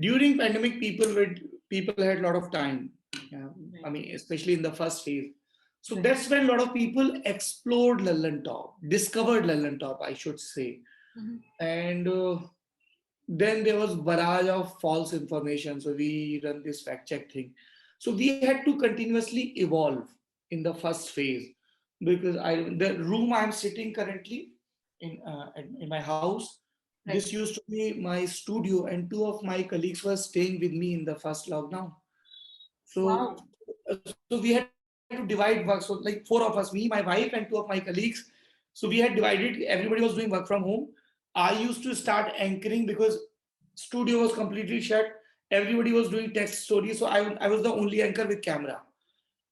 during pandemic, people had a lot of time. Yeah. I mean, especially in the first phase. So that's when a lot of people explored Lallantop, discovered Lallantop, I should say. And then there was barrage of false information. So we run this fact check thing. So we had to continuously evolve in the first phase, because the room I'm sitting currently in my house, this used to be my studio, and two of my colleagues were staying with me in the first lockdown. So, so we had to divide work. So like four of us, me, my wife, and two of my colleagues. So we had divided. Everybody was doing work from home. I used to start anchoring because studio was completely shut. Everybody was doing text stories. So I was the only anchor with camera.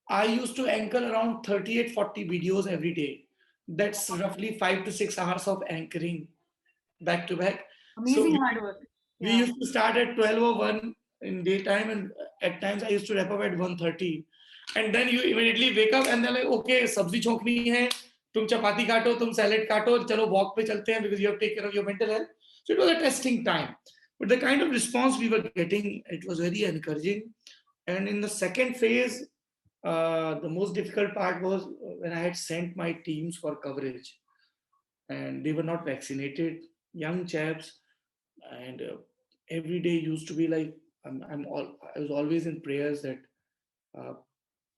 I used to anchor around 38, 40 videos every day. That's roughly 5 to 6 hours of anchoring back to back. Amazing hard work. We used to start at 12 or 1 in daytime, and at times I used to wrap up at 1:30. And then you immediately wake up and they're like, okay, sabzi chokni hai, tum chapati kato, tum salad kato, chalo walk pe chalte hain, because you have to take care of your mental health. So it was a testing time. But the kind of response we were getting, it was very encouraging. And in the second phase, the most difficult part was when I had sent my teams for coverage, and they were not vaccinated, young chaps, and every day used to be like, I was always in prayers that uh,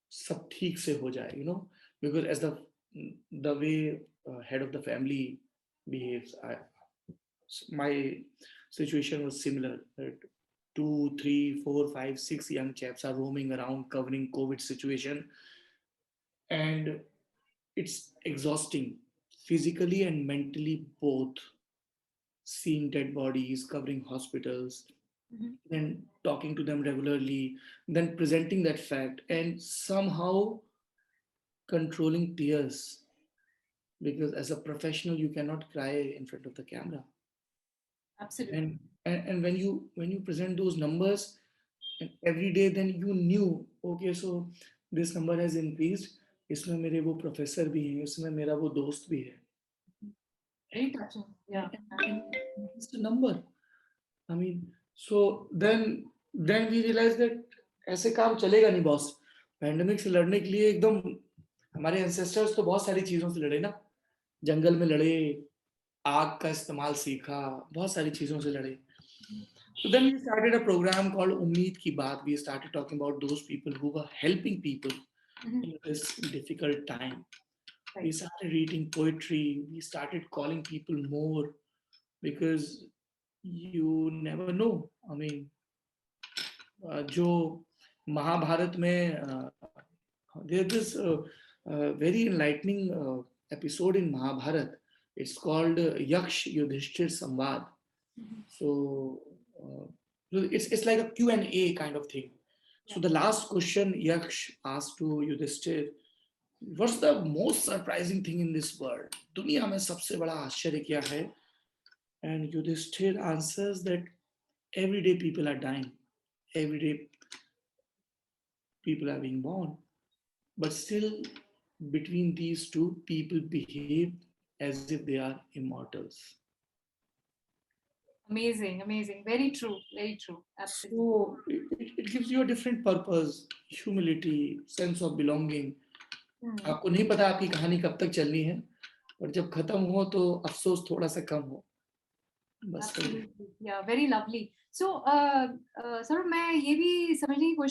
sab theek se ho jaye, because as the way head of the family behaves, my situation was similar. That 2, 3, 4, 5, 6 young chaps are roaming around covering COVID situation, and it's exhausting physically and mentally both. Seeing dead bodies, covering hospitals, then talking to them regularly, then presenting that fact, and somehow controlling tears, because as a professional you cannot cry in front of the camera. Absolutely. And when you present those numbers, and every day, then you knew, okay, so this number has increased, इसमें मेरे वो professor भी हैं, इसमें मेरा वो दोस्त भी है. Very touching. Yeah. And it's a number. I mean, so then we realized that ऐसे काम चलेगा नहीं बॉस. पैंडेमिक से लड़ने के लिए एकदम हमारे एंसेस्टर्स तो बहुत सारी चीजों से लड़े ना. जंगल में लड़े, आग का इस्तेमाल सीखा, बहुत सारी चीजों से लड़े. So then we started a program called Ummeed Ki Baat. We started talking about those people who were helping people in this difficult time. We started reading poetry. We started calling people more, because you never know. I mean, जो महाभारत में there's this very enlightening episode in Mahabharat. It's called Yaksh Yudhishthir Samvad. So it's like a Q&A kind of thing. So the last question Yaksh asked to Yudhishthir, what's the most surprising thing in this world? दुनिया में सबसे बड़ा आश्चर्य क्या है? And Yudhishthir answers that every day people are dying. Every day people are being born. But still, between these two, people behave as if they are immortals. Amazing, amazing. Very true, very true. Absolutely. So it gives you a different purpose, humility, sense of belonging. आपको नहीं पता आपकी कहानी कब तक चलनी है, और जब खत्म हो तो अफसोस थोड़ा सा कम हो. Absolutely. Yeah, very lovely. So, sir मैं ये भी समझने की कोशिश